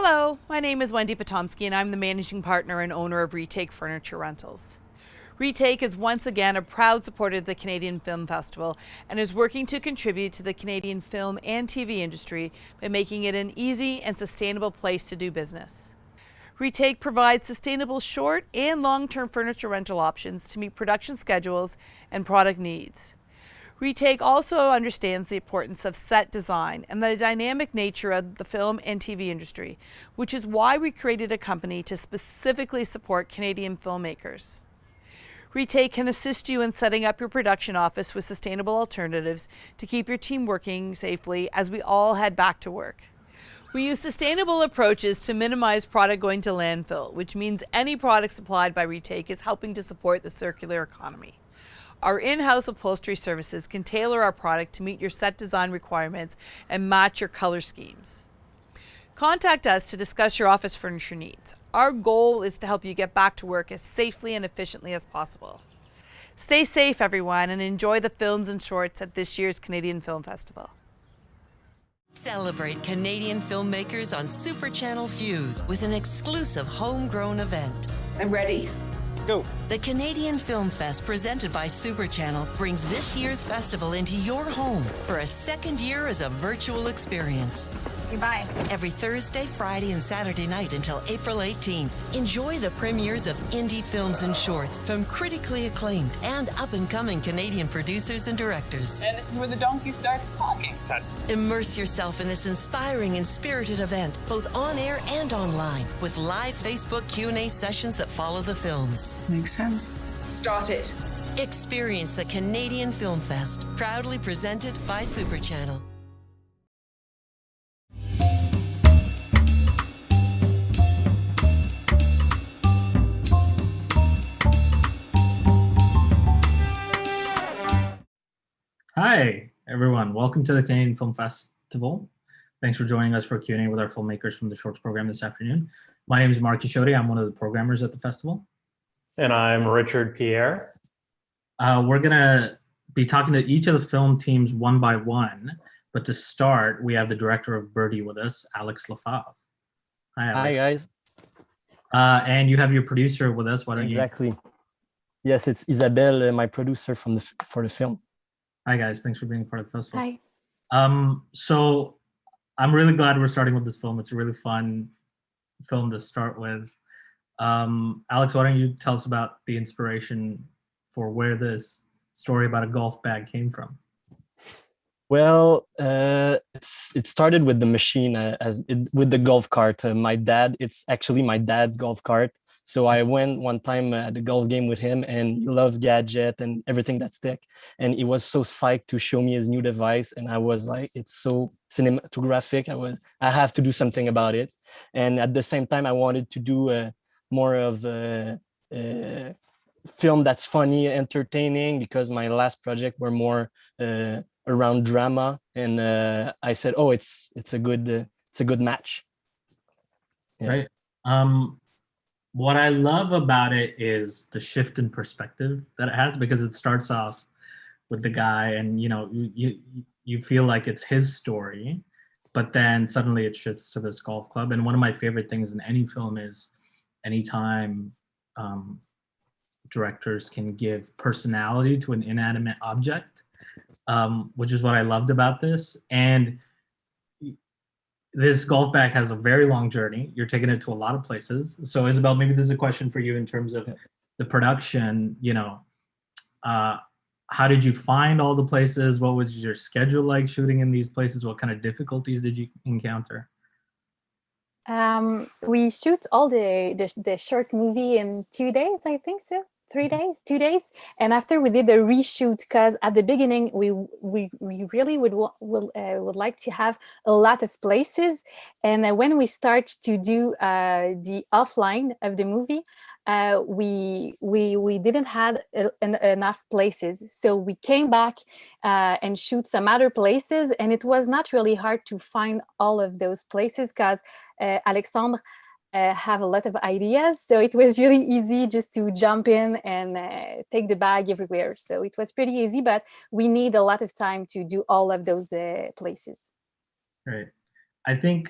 Hello, my name is Wendy Potomsky and I'm the managing partner and owner of Retake Furniture Rentals. Retake is once again a proud supporter of the Canadian Film Festival and is working to contribute to the Canadian film and TV industry by making it an easy and sustainable place to do business. Retake provides sustainable short and long-term furniture rental options to meet production schedules and product needs. Retake also understands the importance of set design and the dynamic nature of the film and TV industry, which is why we created a company to specifically support Canadian filmmakers. Retake can assist you in setting up your production office with sustainable alternatives to keep your team working safely as we all head back to work. We use sustainable approaches to minimize product going to landfill, which means any product supplied by Retake is helping to support the circular economy. Our in-house upholstery services can tailor our product to meet your set design requirements and match your color schemes. Contact us to discuss your office furniture needs. Our goal is to help you get back to work as safely and efficiently as possible. Stay safe, everyone, and enjoy the films and shorts at this year's Canadian Film Festival. Celebrate Canadian filmmakers on Super Channel Fuse with an exclusive homegrown event. I'm ready. Go. The Canadian Film Fest presented by Super Channel brings this year's festival into your home for a second year as a virtual experience. Goodbye. Every Thursday, Friday, and Saturday night until April 18th, enjoy the premieres of indie films and shorts from critically acclaimed and up-and-coming Canadian producers and directors. And this is where the donkey starts talking. Immerse yourself in this inspiring and spirited event, both on air and online, with live Facebook Q&A sessions that follow the films. Makes sense. Start it. Experience the Canadian Film Fest, proudly presented by Super Channel. Hi, everyone. Welcome to the Canadian Film Festival. Thanks for joining us for Q&A with our filmmakers from the Shorts program this afternoon. My name is Mark Yashodi. I'm one of the programmers at the festival. And I'm Richard Pierre. We're going to be talking to each of the film teams one by one. But to start, we have the director of BIRDIE with us, Alex Lefebvre. Hi, Alex. Hi, guys. And you have your producer with us. Why don't you? Exactly. Yes, it's Isabelle, my producer for the film. Hi, guys. Thanks for being part of the festival. Hi. So I'm really glad we're starting with this film. It's a really fun film to start with. Alex, why don't you tell us about the inspiration for where this story about a golf bag came from? Well, it started with the machine, with the golf cart. It's actually my dad's golf cart. So I went one time at the golf game with him, and he loves gadget and everything that's tech. And he was so psyched to show me his new device, and I was like, it's so cinematographic. I have to do something about it. And at the same time, I wanted to do more of a film that's funny, entertaining, because my last project were more around drama. And I said, oh, it's a good match. Yeah. Right. What I love about it is the shift in perspective that it has, because it starts off with the guy and, you feel like it's his story, but then suddenly it shifts to this golf club. And one of my favorite things in any film is anytime directors can give personality to an inanimate object, which is what I loved about this. And this golf bag has a very long journey. You're taking it to a lot of places. So Isabelle, maybe this is a question for you in terms of the production. How did you find all the places? What was your schedule like shooting in these places? What kind of difficulties did you encounter? We shoot all the short movie in 2 days, I think so. 3 days, 2 days, and after we did a reshoot, because at the beginning we really would like to have a lot of places, and when we start to do the offline of the movie, we didn't have enough places, so we came back and shoot some other places, and it was not really hard to find all of those places because Alexandre have a lot of ideas, so it was really easy just to jump in and take the bag everywhere. So it was pretty easy, but we need a lot of time to do all of those places. Right. I think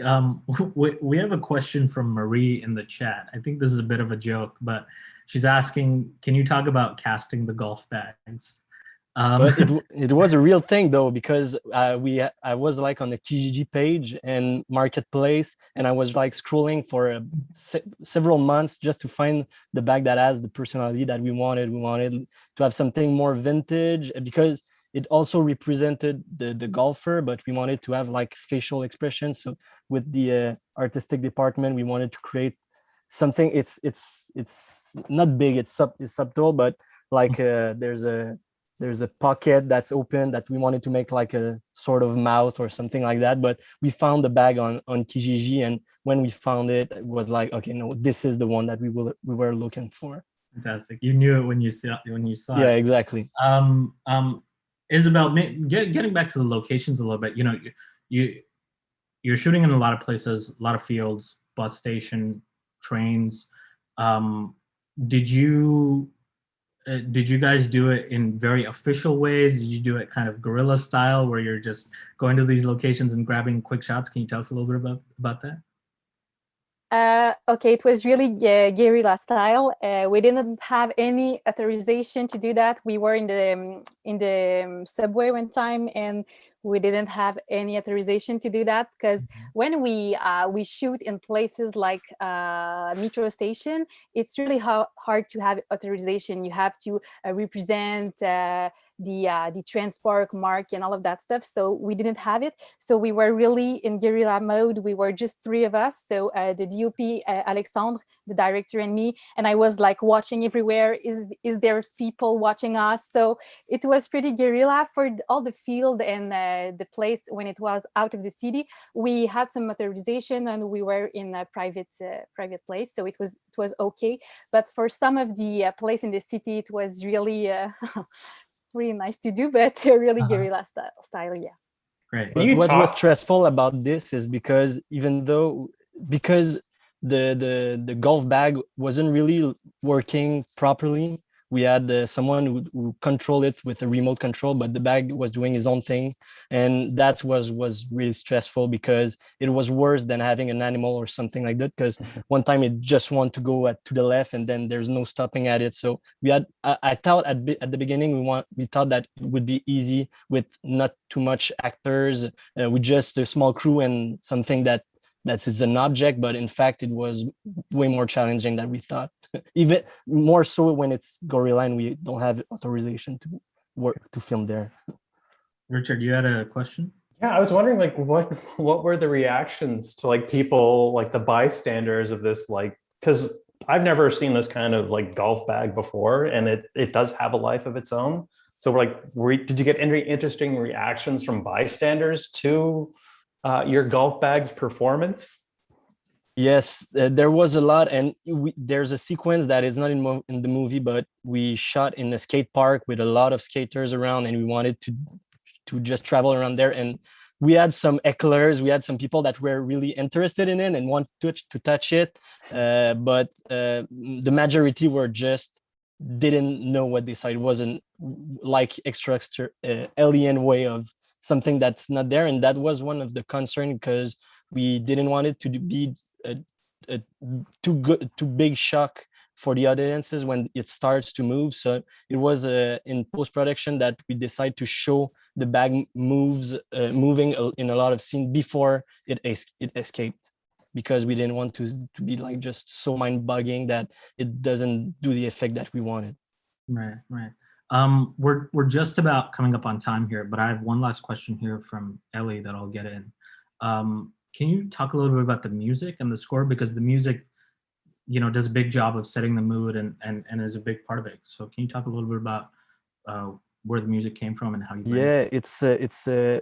we have a question from Marie in the chat. I think this is a bit of a joke, but she's asking, can you talk about casting the golf bags? But it was a real thing though, because I was like on the Kijiji page and marketplace, and I was like scrolling for several months just to find the bag that has the personality that we wanted. We wanted to have something more vintage because it also represented the golfer, but we wanted to have like facial expressions. So with the artistic department, we wanted to create something. It's not big. It's subtle, but like there's a pocket that's open that we wanted to make like a sort of mouth or something like that. But we found the bag on Kijiji, and when we found it, it was like, okay, no, this is the one that we were looking for. Fantastic! You knew it when you saw it. Yeah, exactly. Isabel, getting back to the locations a little bit. You know, you're shooting in a lot of places, a lot of fields, bus station, trains. Did you guys do it in very official ways? Did you do it kind of guerrilla style where you're just going to these locations and grabbing quick shots? Can you tell us a little bit about that? Okay, it was really guerrilla style. We didn't have any authorization to do that. We were in the subway one time, and we didn't have any authorization to do that, because when we shoot in places like metro station, it's really hard to have authorization. You have to represent the transport mark and all of that stuff. So we didn't have it. So we were really in guerrilla mode. We were just three of us. So the DOP, Alexandre, the director, and me. And I was like watching everywhere. Is there people watching us? So it was pretty guerrilla for all the field and the place when it was out of the city. We had some authorization and we were in a private place. So it was okay. But for some of the place in the city, it was really really nice to do, but really guerrilla style, yeah. Great. What was stressful about this is because the golf bag wasn't really working properly. We had someone who controlled it with a remote control, but the bag was doing his own thing, and that was really stressful because it was worse than having an animal or something like that. Because one time it just wanted to go to the left, and then there's no stopping at it. So we had, I thought at the beginning we thought that it would be easy with not too much actors, with just a small crew and something that is an object, but in fact it was way more challenging than we thought. Even more so when it's guerrilla and we don't have authorization to film there. Richard, you had a question? Yeah, I was wondering, like, what were the reactions to like people, like the bystanders of this, like, because I've never seen this kind of like golf bag before, and it does have a life of its own. So did you get any interesting reactions from bystanders to your golf bag's performance? Yes, there was a lot, and there's a sequence that is not in the movie, but we shot in a skate park with a lot of skaters around, and we wanted to just travel around there. And we had some hecklers, we had some people that were really interested in it and want to touch it, but the majority were just didn't know what they saw. It wasn't like extra alien way of something that's not there, and that was one of the concerns, because we didn't want it to be a too big shock for the audiences when it starts to move. So it was in post-production that we decided to show the bag moving in a lot of scenes before it escaped, because we didn't want to be like just so mind-boggling that it doesn't do the effect that we wanted. Right. We're just about coming up on time here, but I have one last question here from Ellie that I'll get in. Can you talk a little bit about the music and the score? Because the music, you know, does a big job of setting the mood and is a big part of it. So can you talk a little bit about where the music came from and how you? Yeah,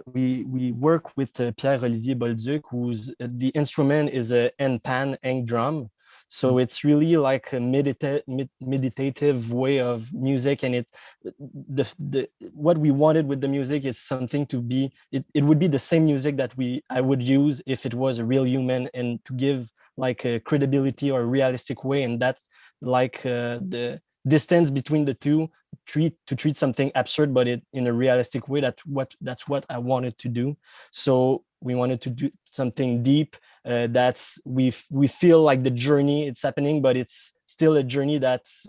we work with Pierre-Olivier Bolduc, who's the instrument is a pan drum. So it's really like a meditative way of music, and it's what we wanted with the music is something to be. It would be the same music that I would use if it was a real human, and to give like a credibility or realistic way, and that's like the distance between the two, treat something absurd but in a realistic way. That's what I wanted to do. So we wanted to do something deep, that's we feel like the journey it's happening, but it's still a journey that's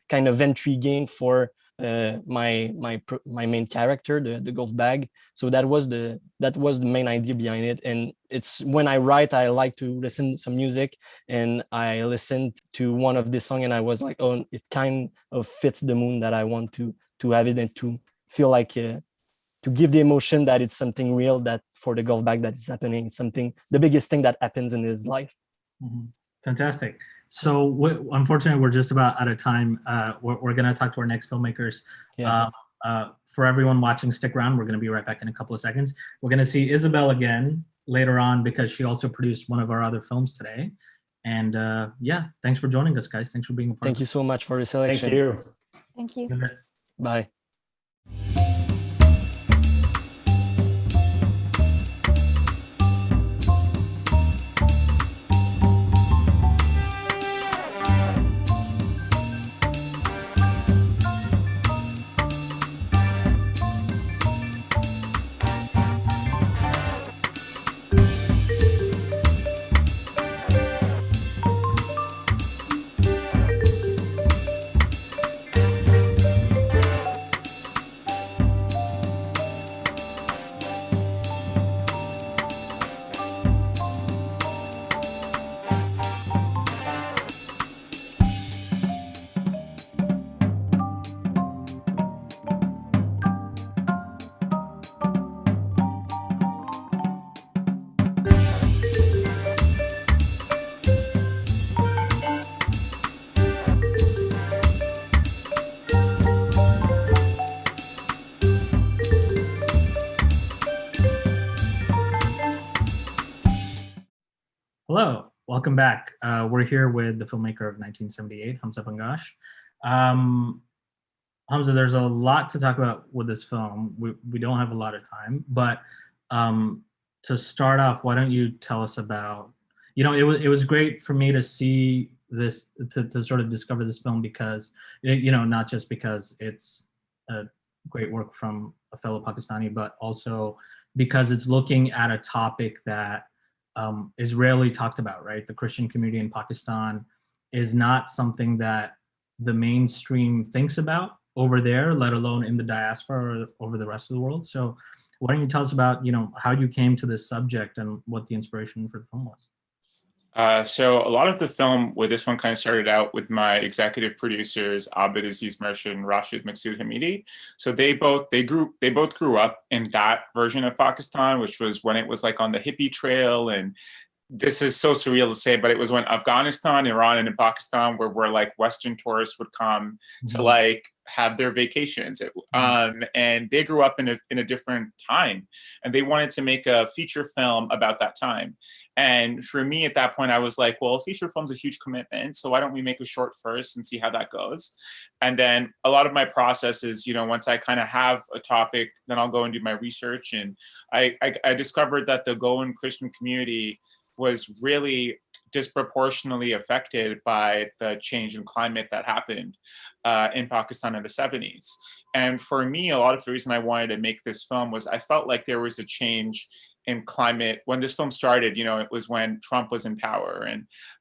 kind of intriguing for my main character, the golf bag. So that was the main idea behind it. And it's when I write, I like to listen to some music, and I listened to one of this song and I was like, oh, it kind of fits the mood that I want to have it, and to feel like to give the emotion that it's something real, that for the golf bag that is happening, it's something, the biggest thing that happens in his life. Fantastic. So unfortunately, we're just about out of time. We're going to talk to our next filmmakers. Yeah. For everyone watching, stick around. We're going to be right back in a couple of seconds. We're going to see Isabel again later on, because she also produced one of our other films today. And yeah, thanks for joining us, guys. Thanks for being a part. Thank you so much for the selection. Thank you. Thank you. Bye. Hello, welcome back. We're here with the filmmaker of 1978, Hamza Bangash. Hamza, there's a lot to talk about with this film. We don't have a lot of time, but to start off, why don't you tell us about, it was great for me to see this, to sort of discover this film, because, not just because it's a great work from a fellow Pakistani, but also because it's looking at a topic that is rarely talked about, right? The Christian community in Pakistan is not something that the mainstream thinks about over there, let alone in the diaspora or over the rest of the world. So why don't you tell us about, how you came to this subject and what the inspiration for the film was? So a lot of the film with this one kind of started out with my executive producers, Abid Aziz Merchant and Rashid Maksud Hamidi. So they both grew up in that version of Pakistan, which was when it was like on the hippie trail. And this is so surreal to say, but it was when Afghanistan, Iran, and in Pakistan where like Western tourists would come to like have their vacations. And they grew up in a different time, and they wanted to make a feature film about that time. And for me at that point, I was like, well, a feature film's a huge commitment, so why don't we make a short first and see how that goes? And then a lot of my process is, once I kind of have a topic, then I'll go and do my research. And I discovered that the Goan Christian community was really disproportionately affected by the change in climate that happened in Pakistan in the 70s. And for me, a lot of the reason I wanted to make this film was I felt like there was a change in climate. When this film started, it was when Trump was in power.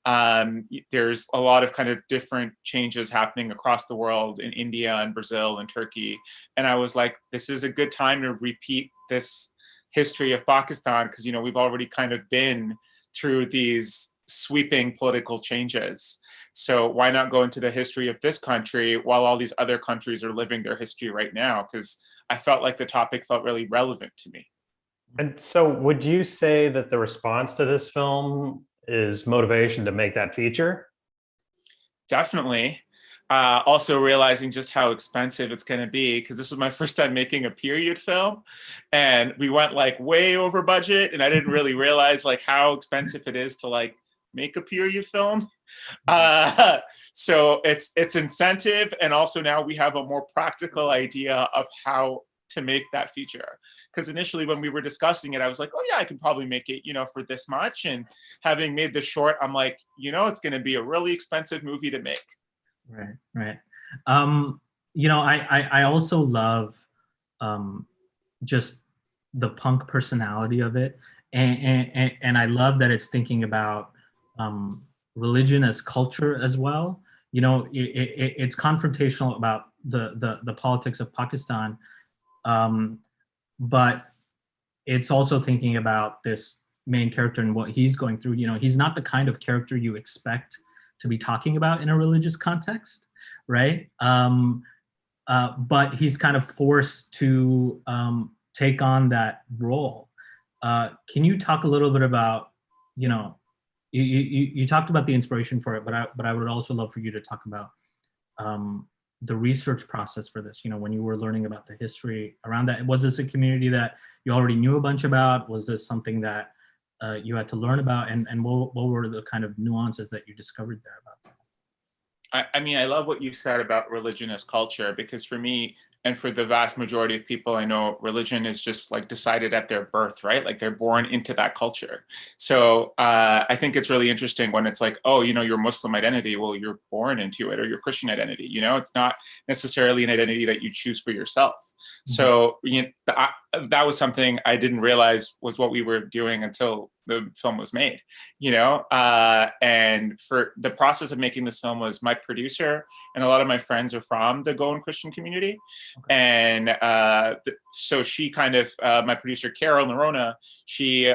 And there's a lot of kind of different changes happening across the world in India and Brazil and Turkey. And I was like, this is a good time to repeat this history of Pakistan, because, we've already kind of been through these sweeping political changes. So why not go into the history of this country while all these other countries are living their history right now? Because I felt like the topic felt really relevant to me. And so would you say that the response to this film is motivation to make that feature? Definitely. Also realizing just how expensive it's going to be, because this was my first time making a period film, and we went like way over budget, and I didn't really realize like how expensive it is to like make a period film. So it's incentive, and also now we have a more practical idea of how to make that feature. Because initially when we were discussing it, I was like, oh yeah, I can probably make it, for this much. And having made the short, I'm like, it's going to be a really expensive movie to make. Right. You know, I also love just the punk personality of it, and I love that it's thinking about religion as culture as well. You know, it's confrontational about the politics of Pakistan, but it's also thinking about this main character and what he's going through. You know, he's not the kind of character you expect to be talking about in a religious context, right? But he's kind of forced to take on that role. Can you talk a little bit about, you know, you talked about the inspiration for it, but I would also love for you to talk about the research process for this. You know, when you were learning about the history around that, was this a community that you already knew a bunch about? Was this something that you had to learn about? And what were the kind of nuances that you discovered there about that? I mean, I love what you said about religion as culture, because for me, and for the vast majority of people I know, religion is just like decided at their birth, right? Like they're born into that culture. So I think it's really interesting when it's like, oh, you know, your Muslim identity, well, you're born into it, or your Christian identity, you know, it's not necessarily an identity that you choose for yourself. So you know, that was something I didn't realize was what we were doing until the film was made, you know? And for the process of making this film was my producer and a lot of my friends are from the Goan Christian community. Okay. And so she kind of, my producer, Carol Nerona, she,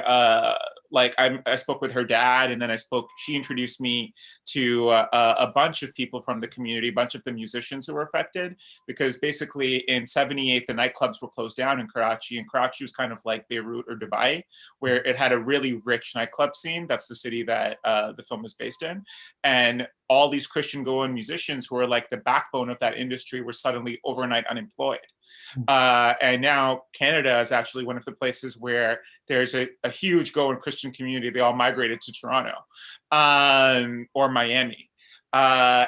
like I spoke with her dad, and then she introduced me to a bunch of people from the community, a bunch of the musicians who were affected, because basically in '78, the nightclubs were closed down in Karachi, and Karachi was kind of like Beirut or Dubai, where it had a really rich nightclub scene. That's the city that the film is based in. And all these Christian Goan musicians who are like the backbone of that industry were suddenly overnight unemployed. And now Canada is actually one of the places where there's a huge Goan Christian community. They all migrated to Toronto or Miami. I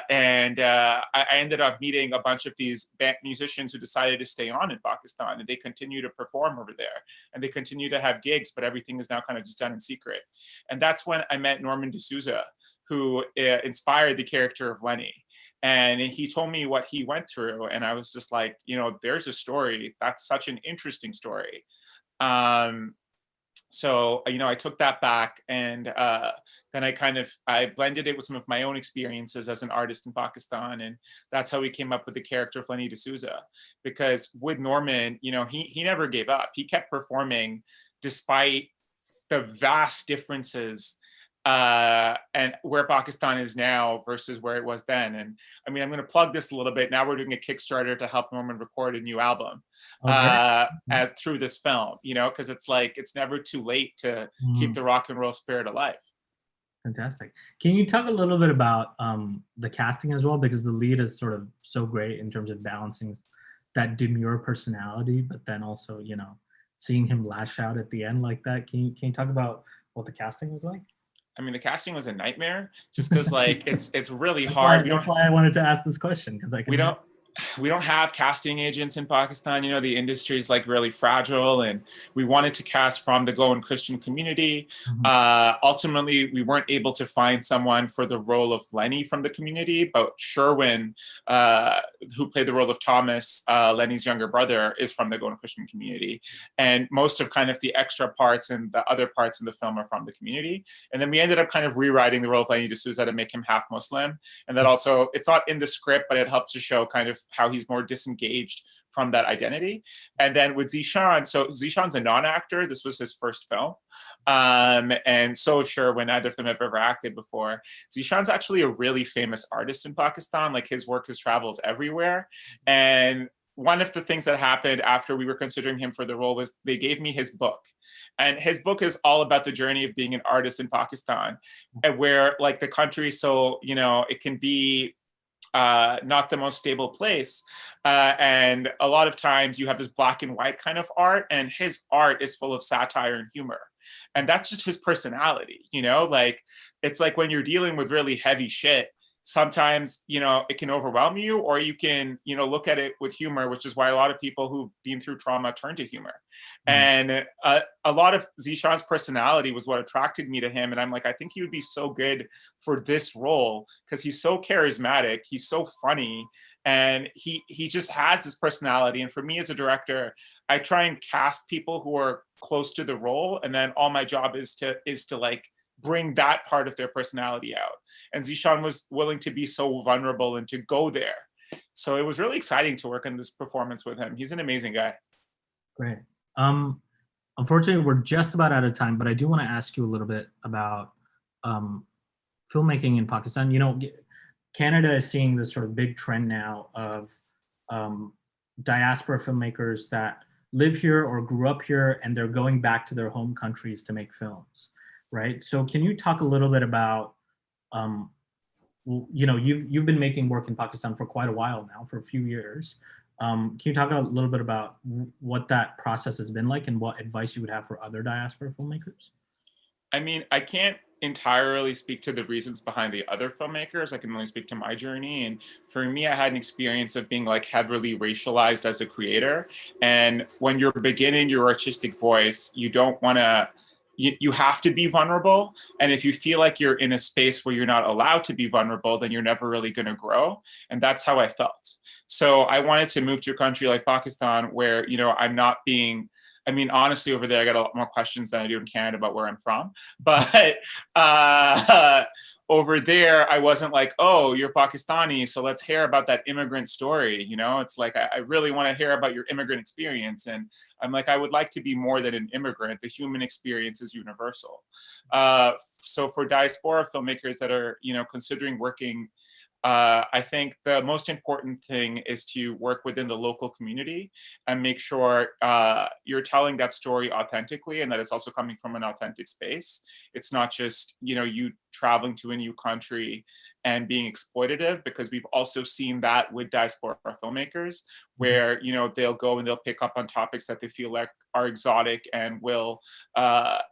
ended up meeting a bunch of these musicians who decided to stay on in Pakistan, and they continue to perform over there, and they continue to have gigs, but everything is now kind of just done in secret. And that's when I met Norman D'Souza, who inspired the character of Lenny. And he told me what he went through, and I was just like, you know, there's a story. That's such an interesting story. So, you know, I took that back, and then I blended it with some of my own experiences as an artist in Pakistan. And that's how we came up with the character of Lenny D'Souza. Because with Norman, you know, he never gave up. He kept performing despite the vast differences and where Pakistan is now versus where it was then. And I mean, I'm going to plug this a little bit. Now we're doing a Kickstarter to help Norman record a new album as through this film, you know, because it's like, it's never too late to keep the rock and roll spirit alive. Fantastic. Can you talk a little bit about the casting as well? Because the lead is sort of so great in terms of balancing that demure personality, but then also, you know, seeing him lash out at the end like that. Can you talk about what the casting was like? I mean, the casting was a nightmare, just because like it's really hard. That's why I wanted to ask this question, because we don't have casting agents in Pakistan. You know, the industry is like really fragile, and we wanted to cast from the Goan Christian community. Ultimately, we weren't able to find someone for the role of Lenny from the community, but Sherwin, who played the role of Thomas, Lenny's younger brother, is from the Goan Christian community. And most of kind of the extra parts and the other parts in the film are from the community. And then we ended up kind of rewriting the role of Lenny D'Souza to make him half Muslim. And that also, it's not in the script, but it helps to show kind of how he's more disengaged from that identity. And then with Zishan, so Zishan's a non-actor. This was his first film. And so Sherwin, neither of them have ever acted before. Zishan's actually a really famous artist in Pakistan. Like his work has traveled everywhere. And one of the things that happened after we were considering him for the role was they gave me his book. And his book is all about the journey of being an artist in Pakistan, and where like the country, so, you know, it can be not the most stable place. And a lot of times you have this black and white kind of art, and his art is full of satire and humor. And that's just his personality, you know, like, it's like when you're dealing with really heavy shit, sometimes, you know, it can overwhelm you, or you can, you know, look at it with humor, which is why a lot of people who've been through trauma turn to humor. And a lot of Zishan's personality was what attracted me to him. And I'm like, I think he would be so good for this role because he's so charismatic, he's so funny, and he just has this personality. And for me as a director, I try and cast people who are close to the role, and then all my job is to like bring that part of their personality out. And Zishan was willing to be so vulnerable and to go there. So it was really exciting to work on this performance with him. He's an amazing guy. Great. Unfortunately, we're just about out of time, but I do want to ask you a little bit about filmmaking in Pakistan. You know, Canada is seeing this sort of big trend now of diaspora filmmakers that live here or grew up here, and they're going back to their home countries to make films. Right. So can you talk a little bit about, you know, you've been making work in Pakistan for quite a while now, for a few years. Can you talk a little bit about what that process has been like and what advice you would have for other diaspora filmmakers? I mean, I can't entirely speak to the reasons behind the other filmmakers. I can only speak to my journey. And for me, I had an experience of being like heavily racialized as a creator. And when you're beginning your artistic voice, you don't want to, you have to be vulnerable. And if you feel like you're in a space where you're not allowed to be vulnerable, then you're never really going to grow. And that's how I felt. So I wanted to move to a country like Pakistan where, you know, I'm not being, I mean, honestly, over there, I got a lot more questions than I do in Canada about where I'm from. But over there, I wasn't like, oh, you're Pakistani, so let's hear about that immigrant story. You know, it's like, I really want to hear about your immigrant experience. And I'm like, I would like to be more than an immigrant. The human experience is universal. So for diaspora filmmakers that are, you know, considering working, I think the most important thing is to work within the local community and make sure you're telling that story authentically and that it's also coming from an authentic space. It's not just, you know, you traveling to a new country and being exploitative, because we've also seen that with diaspora filmmakers where, you know, they'll go and they'll pick up on topics that they feel like are exotic and will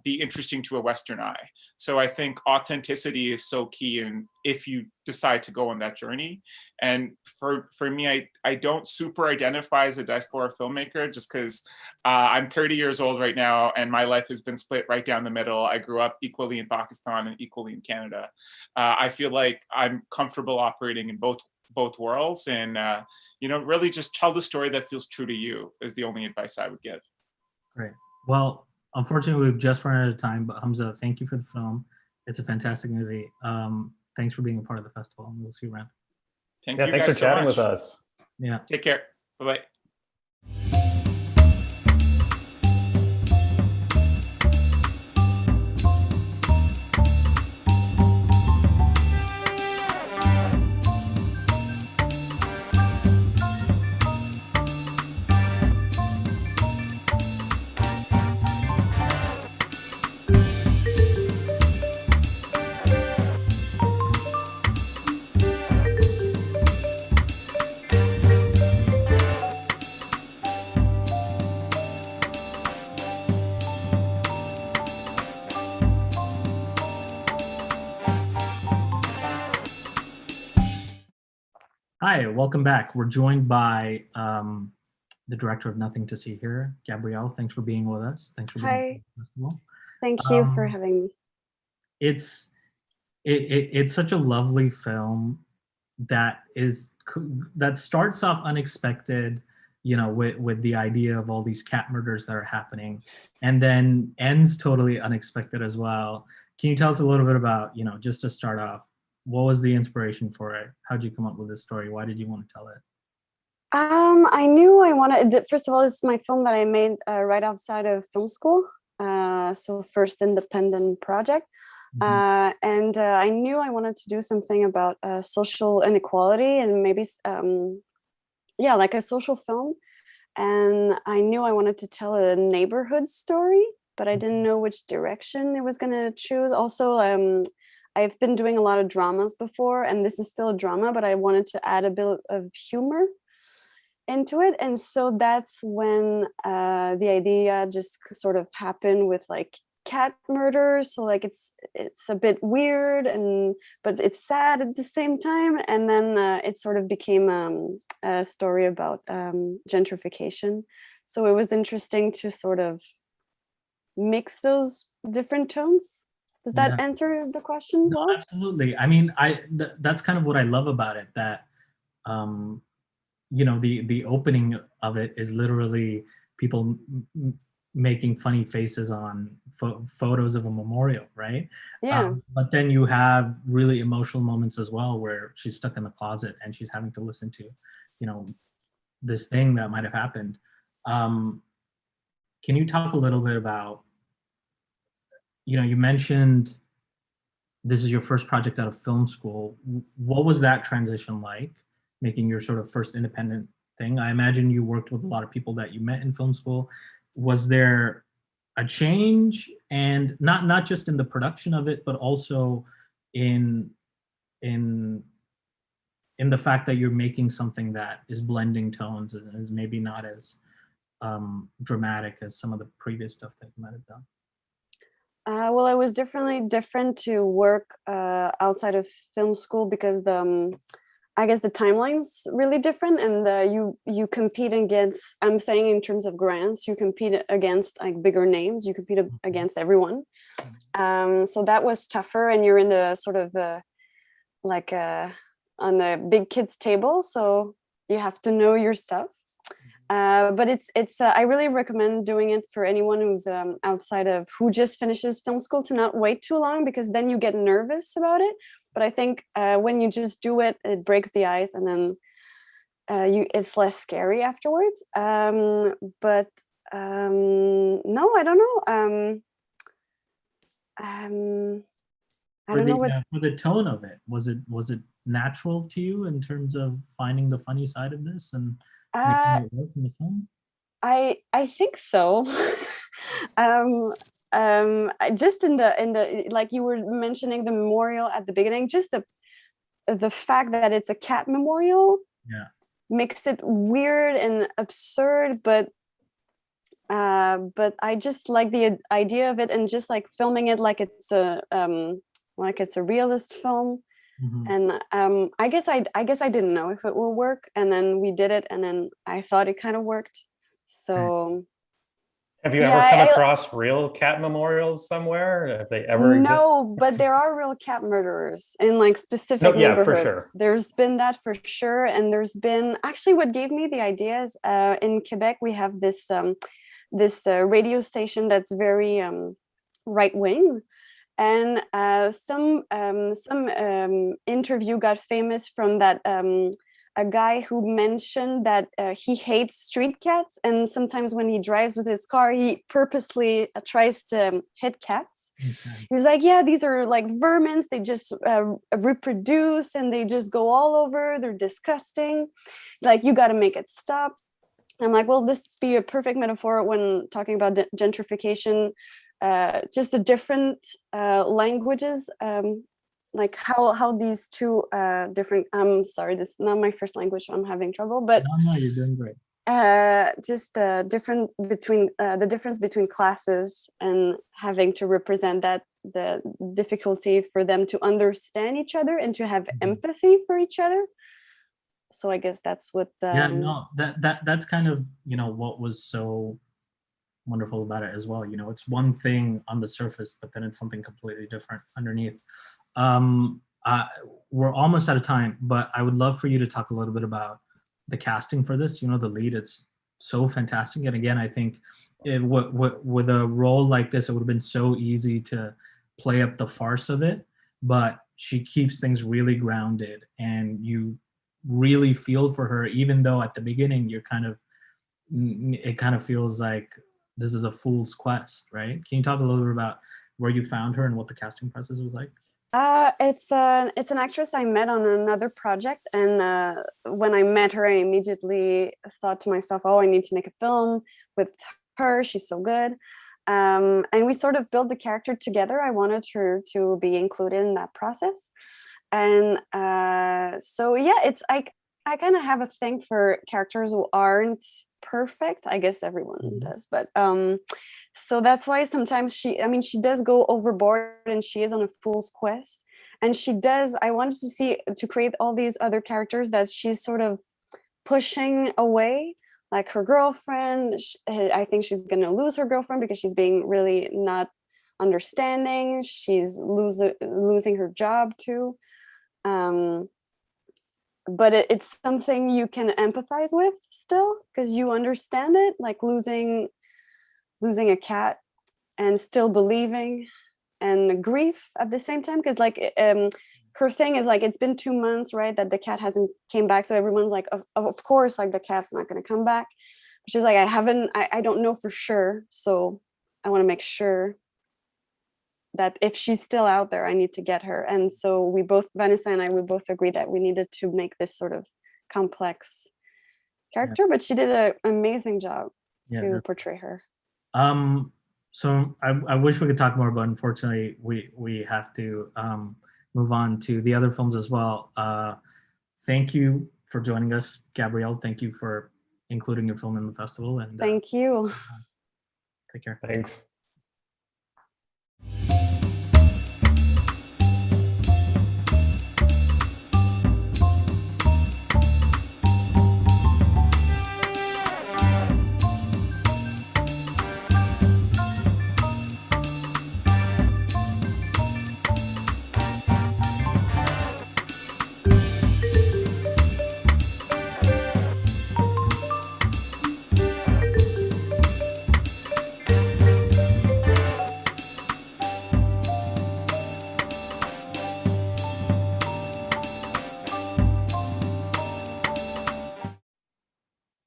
be interesting to a Western eye. So I think authenticity is so key, and if you decide to go on that journey. And for me, I don't super identify as a diaspora filmmaker just because I'm 30 years old right now and my life has been split right down the middle. I grew up equally in Pakistan and equally in Canada. I feel like I'm comfortable operating in both worlds, and you know, really just tell the story that feels true to you is the only advice I would give. Great. Well, unfortunately, we've just run out of time, but Hamza, thank you for the film. It's a fantastic movie. Thanks for being a part of the festival, and we'll see you around. Thank you thanks guys for chatting so much. with us. Yeah. Take care. Bye-bye. Hi, welcome back. We're joined by the director of Nothing to See Here, Gabrielle. Thanks for being with us. Thanks for being at the festival. Thank you for having me. It's such a lovely film that starts off unexpected, you know, with the idea of all these cat murders that are happening, and then ends totally unexpected as well. Can you tell us a little bit about, you know, just to start off, what was the inspiration for it? How did you come up with this story? Why did you want to tell it? I knew I wanted, first of all, this is my film that I made right outside of film school. So first independent project. And I knew I wanted to do something about social inequality and maybe, yeah, like a social film. And I knew I wanted to tell a neighborhood story, but I didn't know which direction it was going to choose. Also, I've been doing a lot of dramas before, and this is still a drama, but I wanted to add a bit of humor into it. And so that's when the idea just sort of happened with like cat murder, so like it's a bit weird, and but it's sad at the same time. And then it sort of became a story about gentrification. So it was interesting to sort of mix those different tones. Does that answer the question well? Absolutely. I mean, that's kind of what I love about it, that you know, the opening of it is literally people making funny faces on photos of a memorial, right? Yeah. But then you have really emotional moments as well, where she's stuck in the closet and she's having to listen to, you know, this thing that might have happened. Can you talk a little bit about, you know, you mentioned this is your first project out of film school. What was that transition like, making your sort of first independent thing? I imagine you worked with a lot of people that you met in film school. Was there a change, and not just in the production of it, but also in the fact that you're making something that is blending tones and is maybe not as dramatic as some of the previous stuff that you might have done? Well, it was definitely different to work outside of film school, because I guess the timeline's really different, and you compete against, I'm saying in terms of grants, you compete against like bigger names, you compete against everyone. So that was tougher, and you're in the sort of like on the big kids table, so you have to know your stuff. But it's I really recommend doing it for anyone who's outside of, who just finishes film school, to not wait too long, because then you get nervous about it. But I think when you just do it, it breaks the ice, and then it's less scary afterwards. But no, I don't know. I don't know what for the tone of it. Was it natural to you in terms of finding the funny side of this and making it work in the film? I think so. Just in the like you were mentioning the memorial at the beginning, just the fact that it's a cat memorial makes it weird and absurd, but I just like the idea of it, and just like filming it like it's a realist film. And I guess I didn't know if it will work, and then we did it, and then I thought it kind of worked. So have you ever come across real cat memorials somewhere? Have they ever existed? No, but there are real cat murderers in like specific neighborhoods. For sure. There's been that for sure, and there's been, actually what gave me the idea is in Quebec we have this radio station that's very right wing. And some interview got famous from that a guy who mentioned that he hates street cats, and sometimes when he drives with his car, he purposely tries to hit cats. Okay. He's like, yeah, these are like vermin. They just reproduce, and they just go all over. They're disgusting. Like, you got to make it stop. I'm like, well, this be a perfect metaphor when talking about gentrification. Just the different languages, like how these two different, I'm sorry, this is not my first language, so I'm having trouble, but no, you're doing great. Just the difference between classes, and having to represent that, the difficulty for them to understand each other and to have empathy for each other. So I guess that's what that's kind of, you know, what was so wonderful about it as well. You know, it's one thing on the surface, but then it's something completely different underneath. We're almost out of time, but I would love for you to talk a little bit about the casting for this. You know, the lead, it's so fantastic. And again, I think with a role like this, it would have been so easy to play up the farce of it, but she keeps things really grounded, and you really feel for her, even though at the beginning it kind of feels like this is a fool's quest, right? Can you talk a little bit about where you found her and what the casting process was like? It's an actress I met on another project, and when I met her, I immediately thought to myself, oh, I need to make a film with her. She's so good. And we sort of built the character together. I wanted her to be included in that process. And so yeah, it's I kind of have a thing for characters who aren't perfect. I guess everyone does, but so that's why sometimes she does go overboard, and she is on a fool's quest. And she does, I wanted to create all these other characters that she's sort of pushing away, like her girlfriend. I think she's gonna lose her girlfriend because she's being really not understanding. She's losing her job too. But it's something you can empathize with still, because you understand it, like losing a cat and still believing, and grief at the same time, because like her thing is like, it's been 2 months, right, that the cat hasn't came back, so everyone's like, of course, like the cat's not going to come back. She's like, I don't know for sure, so I want to make sure that if she's still out there, I need to get her. And so Vanessa and I, we both agreed that we needed to make this sort of complex character, but she did an amazing job to portray her. So I wish we could talk more, but unfortunately we have to move on to the other films as well. Thank you for joining us, Gabrielle. Thank you for including your film in the festival. And thank you. Take care. Thanks.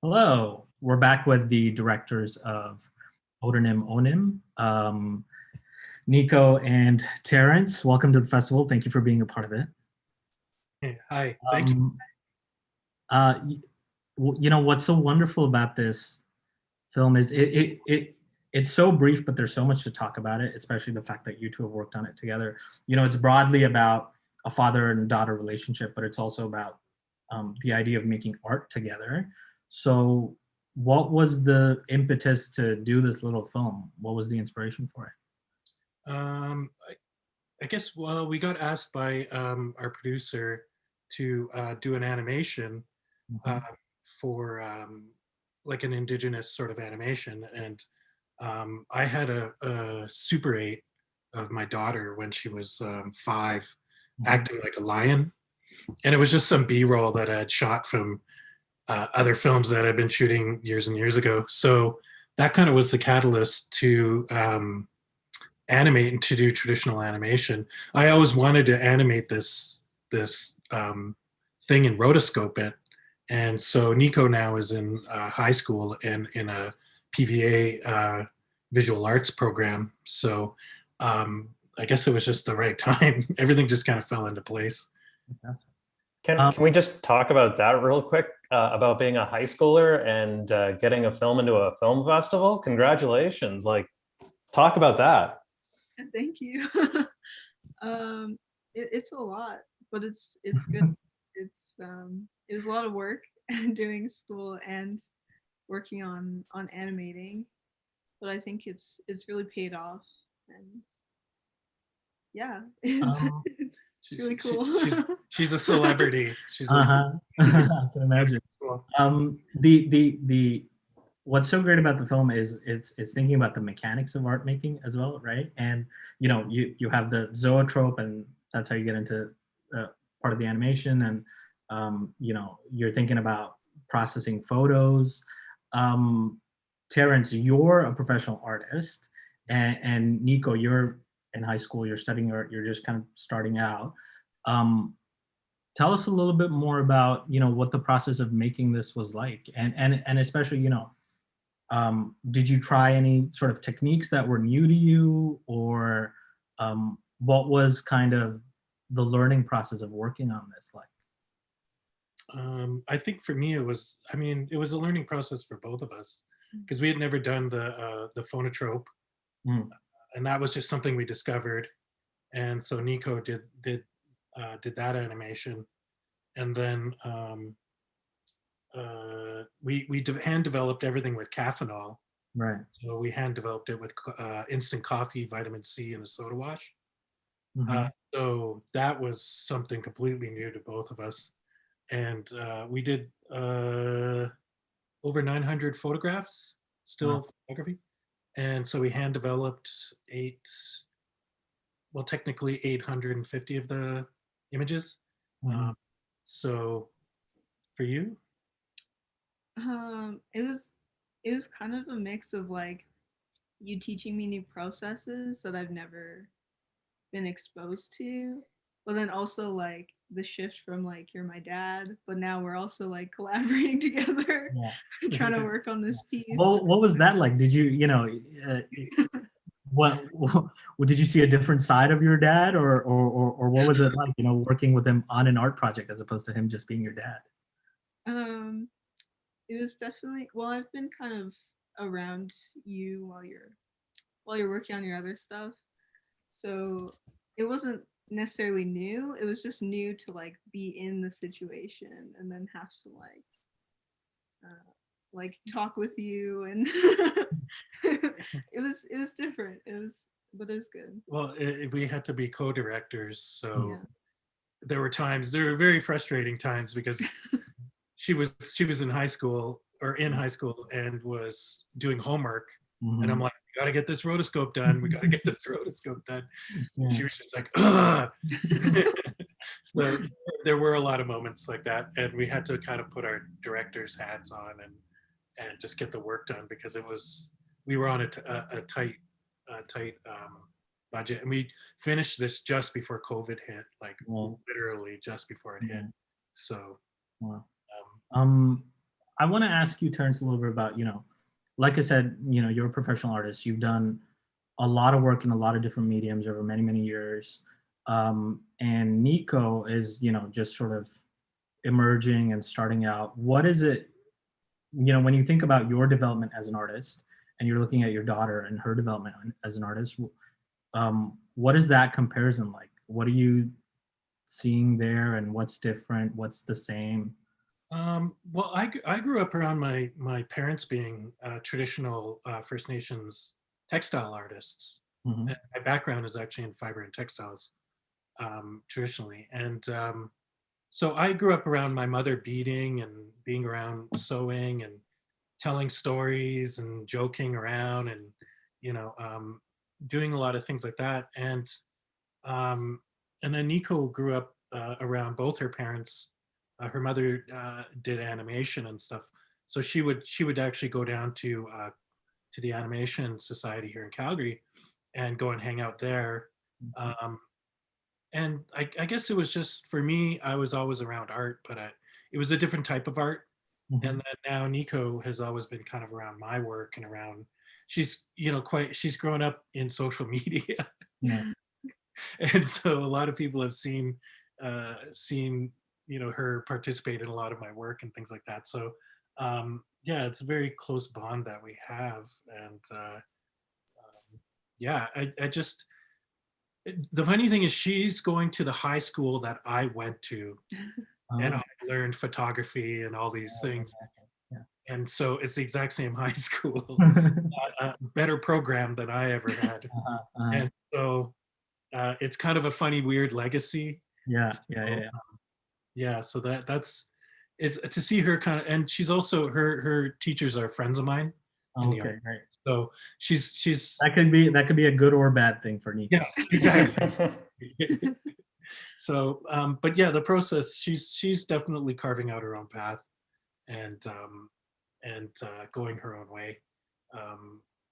Hello, we're back with the directors of OTANIMM-ONNIMM, Nico and Terrence. Welcome to the festival. Thank you for being a part of it. Hey, hi, thank you. You know, what's so wonderful about this film is it's so brief, but there's so much to talk about it, especially the fact that you two have worked on it together. You know, it's broadly about a father and daughter relationship, but it's also about the idea of making art together. So what was the impetus to do this little film? What was the inspiration for it? I guess, well, we got asked by our producer to do an animation for like an indigenous sort of animation. And I had a Super 8 of my daughter when she was 5, acting like a lion. And it was just some B-roll that I had shot from other films that I'd been shooting years and years ago. So that kind of was the catalyst to animate and to do traditional animation. I always wanted to animate this thing and rotoscope it. And so Nico now is in high school and in a PVA visual arts program. So I guess it was just the right time. Everything just kind of fell into place. Can we just talk about that real quick, about being a high schooler and getting a film into a film festival? Congratulations. Like, talk about that. Thank you. It's a lot, but it's good. It was a lot of work doing school and working on animating, but I think it's really paid off, and yeah, it's really cool. She's a celebrity. She's I can imagine. Cool. The what's so great about the film is it's thinking about the mechanics of art making as well, right? And you know, you have the zoetrope, and that's how you get into part of the animation. And you know, you're thinking about processing photos. Terrence, you're a professional artist, and Nico, you're in high school, you're studying art, you're just kind of starting out. Tell us a little bit more about, you know, what the process of making this was like, and especially, you know, did you try any sort of techniques that were new to you, or what was kind of the learning process of working on this like? I think for me it was a learning process for both of us, because we had never done the phonotrope, and that was just something we discovered. And so Nico did that animation, and then hand developed everything with caffeinol. Right. So we hand developed it with instant coffee, vitamin C, and a soda wash. So that was something completely new to both of us. And we did over 900 photographs, still photography. And so we hand developed technically 850 of the images. So for you? It was kind of a mix of like you teaching me new processes that I've never been exposed to, but then also like the shift from like you're my dad, but now we're also like collaborating together, trying to work on this piece. Well, what was that like? Did you, what did you see a different side of your dad, or what was it like, working with him on an art project as opposed to him just being your dad? It was definitely, well, I've been kind of around you while you're working on your other stuff, so it wasn't necessarily new. It was just new to like be in the situation and then have to like talk with you, and it was different. But it was good. Well, we had to be co-directors, so there were very frustrating times because she was in high school and was doing homework, and I'm like, we got to get this rotoscope done. We got to get this rotoscope done. She was just like, ugh. So there were a lot of moments like that, and we had to kind of put our director's hats on and just get the work done, because we were on a tight budget, and we finished this just before COVID hit, like literally just before it hit. So I want to ask you, Terrence, a little bit about, like I said, you're a professional artist. You've done a lot of work in a lot of different mediums over many, many years. And Nico is, just sort of emerging and starting out. What is it, when you think about your development as an artist and you're looking at your daughter and her development as an artist, what is that comparison like? What are you seeing there, and what's different? What's the same? Well, I grew up around my parents being traditional First Nations textile artists. And my background is actually in fiber and textiles, traditionally. And so I grew up around my mother beading and being around sewing and telling stories and joking around and, doing a lot of things like that. And then Nico grew up around both her parents. Her mother did animation and stuff, so she would actually go down to the Animation Society here in Calgary and go and hang out there. And I guess it was just, for me, I was always around art, but it was a different type of art. And then now Nico has always been kind of around my work and around. She's she's grown up in social media, and so a lot of people have seen her participate in a lot of my work and things like that. So it's a very close bond that we have. And I just, the funny thing is she's going to the high school that I went to, and I learned photography and all these things. And so it's the exact same high school, a better program than I ever had. And so it's kind of a funny, weird legacy. So that's it's to see her kind of, and she's also, her teachers are friends of mine. Okay, great. So she's that could be a good or bad thing for Nico. Yes, exactly. So but yeah, the process, she's definitely carving out her own path and going her own way,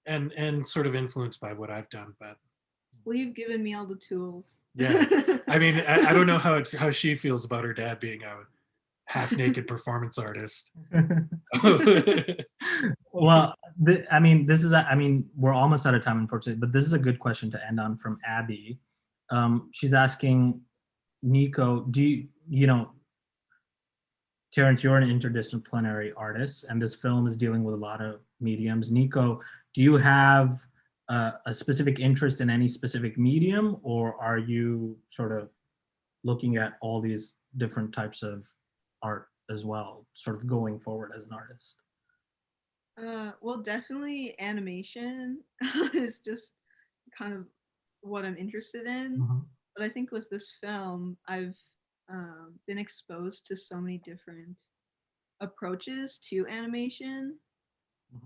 and sort of influenced by what I've done. But well, you've given me all the tools. Yeah, I mean, I don't know how she feels about her dad being a half-naked performance artist. Well, we're almost out of time, unfortunately, but this is a good question to end on from Abby. She's asking, Nico, Terrence, you're an interdisciplinary artist, and this film is dealing with a lot of mediums. Nico, do you have a specific interest in any specific medium, or are you sort of looking at all these different types of art as well, sort of going forward as an artist? Well, definitely animation is just kind of what I'm interested in. But I think with this film, I've been exposed to so many different approaches to animation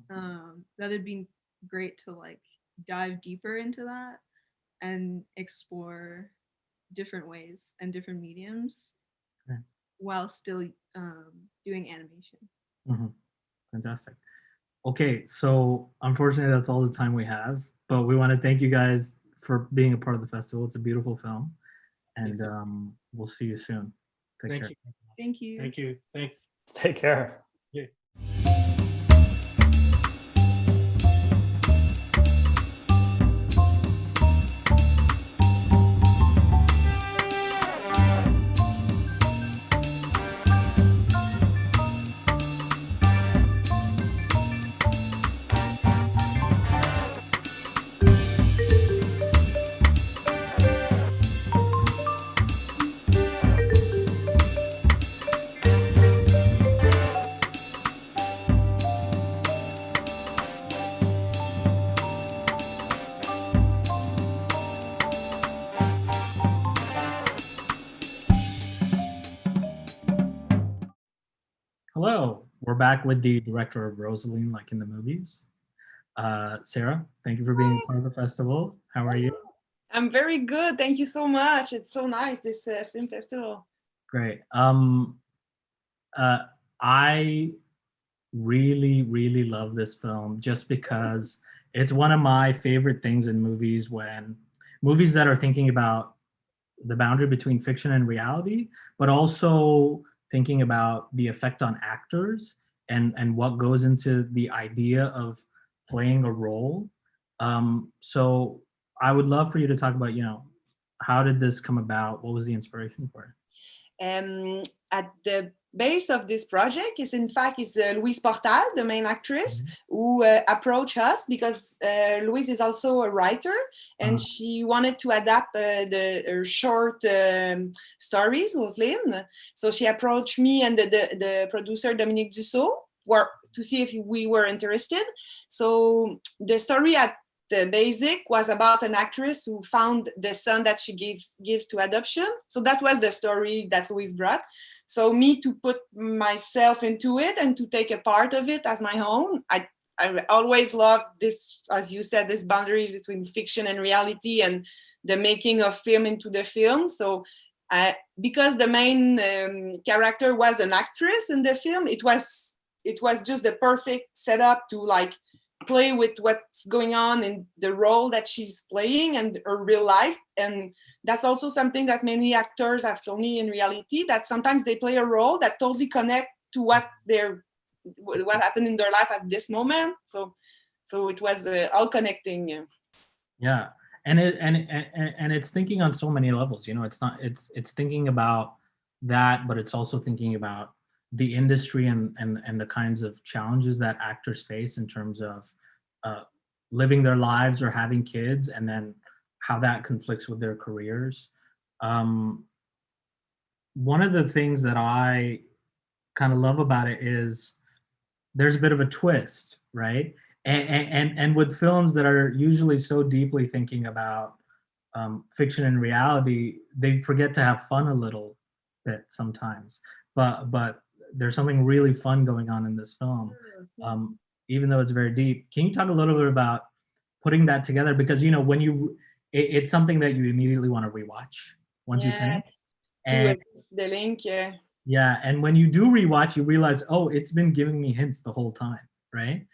that it'd be great to like dive deeper into that and explore different ways and different mediums while still doing animation. Fantastic. Okay, so unfortunately that's all the time we have, but we want to thank you guys for being a part of the festival. It's a beautiful film, and we'll see you soon. Take Thank care. you. Thank you. Thank you. Thanks. Take care. Yeah. Hello, we're back with the director of Rosaline, like in the movies. Sarah, thank you for being part of the festival. How are you? I'm very good. Thank you so much. It's so nice, this film festival. Great. I really love this film just because it's one of my favorite things in movies, when movies that are thinking about the boundary between fiction and reality, but also thinking about the effect on actors and what goes into the idea of playing a role. So I would love for you to talk about, how did this come about? What was the inspiration for it? At the base of this project is Louise Portal, the main actress, who approached us because Louise is also a writer, and she wanted to adapt her short stories, Roseline. So she approached me and the producer Dominique Dussault to see if we were interested. So the story at the basic was about an actress who found the son that she gives to adoption. So that was the story that Louise brought. So me to put myself into it and to take a part of it as my own. I always loved this, as you said, this boundaries between fiction and reality and the making of film into the film. So because the main character was an actress in the film, it was just the perfect setup to like play with what's going on in the role that she's playing and her real life. And that's also something that many actors have told me in reality, that sometimes they play a role that totally connect to what happened in their life at this moment. So it was all connecting. Yeah, and it's thinking on so many levels. It's thinking about that, but it's also thinking about the industry and the kinds of challenges that actors face in terms of living their lives or having kids, and then how that conflicts with their careers. One of the things that I kind of love about it is there's a bit of a twist, right? And with films that are usually so deeply thinking about fiction and reality, they forget to have fun a little bit sometimes. But there's something really fun going on in this film, even though it's very deep. Can you talk a little bit about putting that together? Because when it's something that you immediately want to rewatch once you finish. And the link, yeah. Yeah, and when you do rewatch, you realize, oh, it's been giving me hints the whole time, right?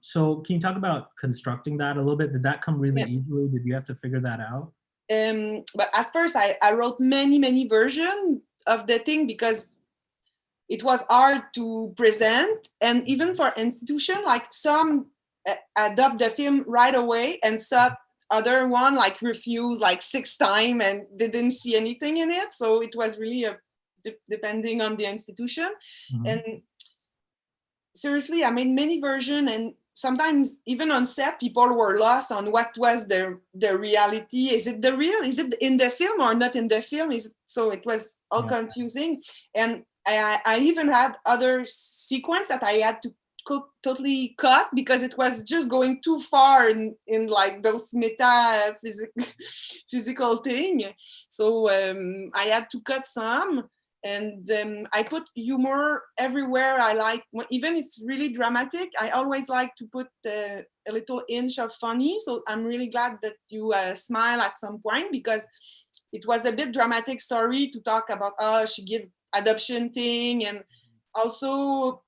So can you talk about constructing that a little bit? Did that come really easily? Did you have to figure that out? But at first, I wrote many versions of the thing because it was hard to present, and even for institution, like some adopt the film right away, and some other one like refuse like 6 times and they didn't see anything in it. So it was really depending on the institution. And seriously, I made many versions, and sometimes even on set, people were lost on what was the reality. Is it the real? Is it in the film or not in the film? So it was all confusing. And I even had other sequence that I had to totally cut because it was just going too far in like those meta physical thing. So I had to cut some, and I put humor everywhere. I like, even it's really dramatic, I always like to put a little inch of funny. So I'm really glad that you smile at some point, because it was a bit dramatic story to talk about, she give adoption thing. And also,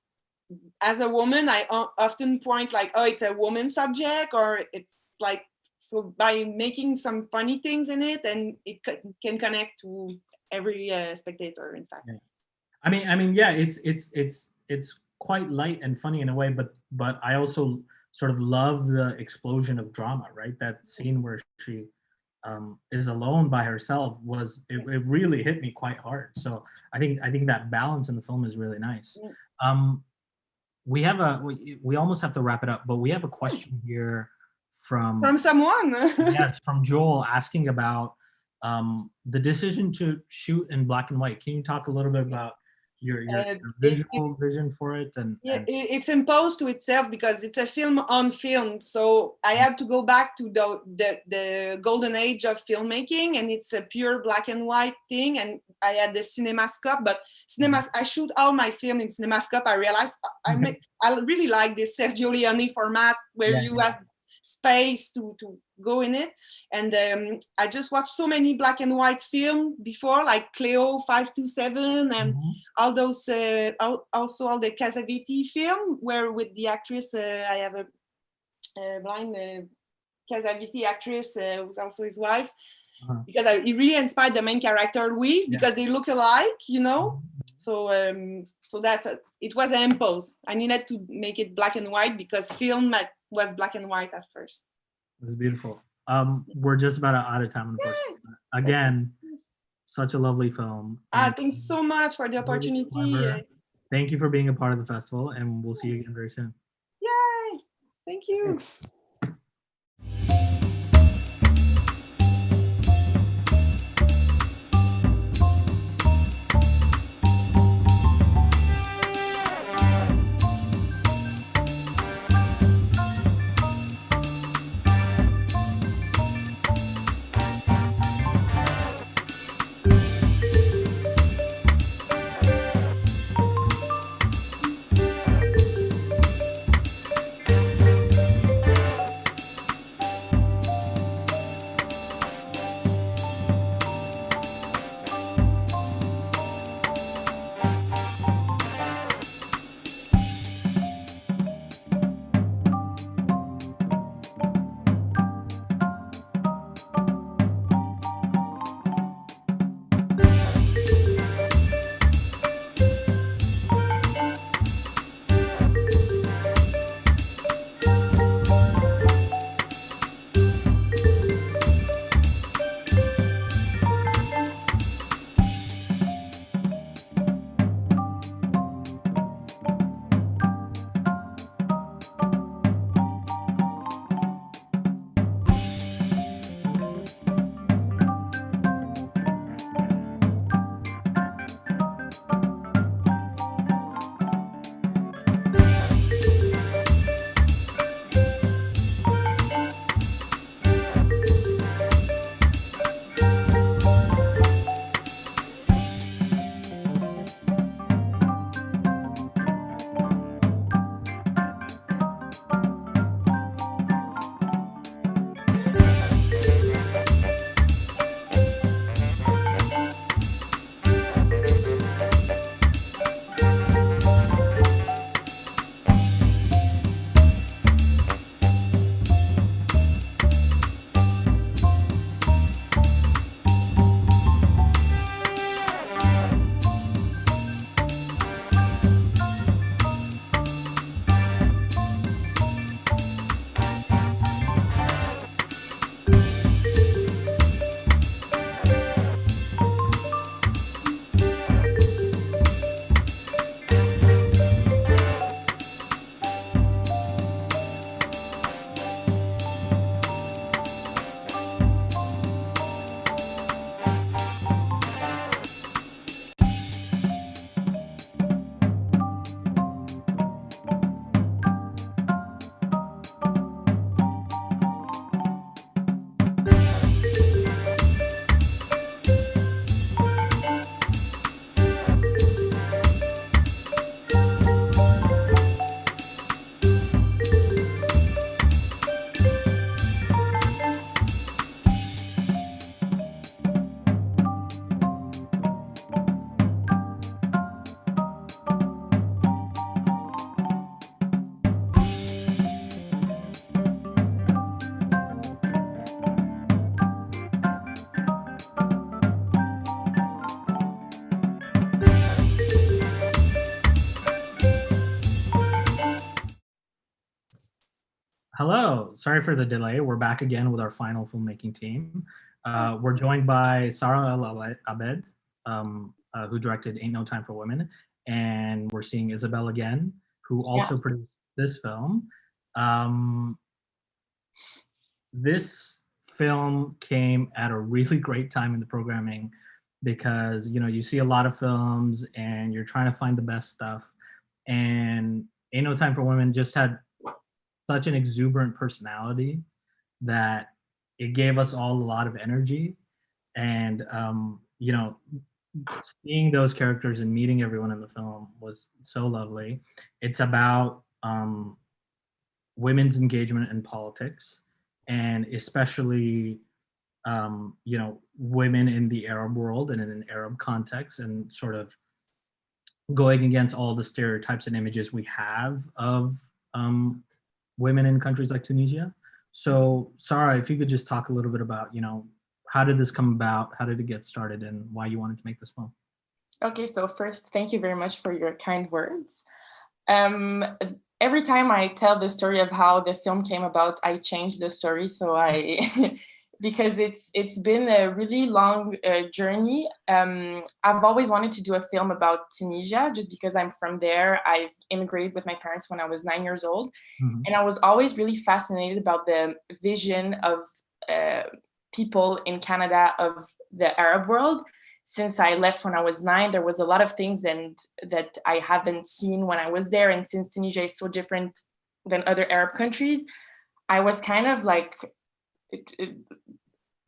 as a woman, I often point like, oh, it's a woman subject, or it's like, so by making some funny things in it, and it can connect to every spectator, in fact. Yeah. I mean, yeah, it's quite light and funny in a way, but I also sort of love the explosion of drama, right? That scene where she is alone by herself it really hit me quite hard. So I think that balance in the film is really nice. We have we almost have to wrap it up, but we have a question here from someone. Yes, from Joel, asking about the decision to shoot in black and white. Can you talk a little bit about your visual vision for it? And it's imposed to itself because it's a film on film. So I had to go back to the golden age of filmmaking, and it's a pure black and white thing. And I had the CinemaScope, but I shoot all my film in CinemaScope. I realized I really like this Sergio Leone format where you have space to go in it. And I just watched so many black and white film before, like Cleo 527 and all those, also all the Cassavetes film, where with the actress, I have a blind Cassavetes actress who's also his wife, because it really inspired the main character, Louise, because they look alike, you know? So so it was an impulse. I needed to make it black and white because film was black and white at first. It was beautiful. We're just about out of time, unfortunately. Again, such a lovely film. Thanks so much for the opportunity. Thank you for being a part of the festival, and we'll see you again very soon. Yay! Thank you. Thanks. Hello, sorry for the delay. We're back again with our final filmmaking team. We're joined by Sarah El Abed, who directed Ain't No Time for Women, and we're seeing Isabel again, who also produced this film. This film came at a really great time in the programming because, you know, you see a lot of films and you're trying to find the best stuff, and Ain't No Time for Women just had such an exuberant personality that it gave us all a lot of energy. And you know, seeing those characters and meeting everyone in the film was so lovely. It's about women's engagement in politics, and especially you know, women in the Arab world and in an Arab context, and sort of going against all the stereotypes and images we have of women in countries like Tunisia. So Sarah, if you could just talk a little bit about, you know, how did this come about? How did it get started, and why you wanted to make this film? Okay, so first, thank you very much for your kind words. Every time I tell the story of how the film came about, I change the story. So because it's been a really long journey. I've always wanted to do a film about Tunisia just because I'm from there. I've immigrated with my parents when I was 9 years old. Mm-hmm. And I was always really fascinated about the vision of people in Canada of the Arab world. Since I left when I was 9, there was a lot of things that I haven't seen when I was there. And since Tunisia is so different than other Arab countries, I was kind of like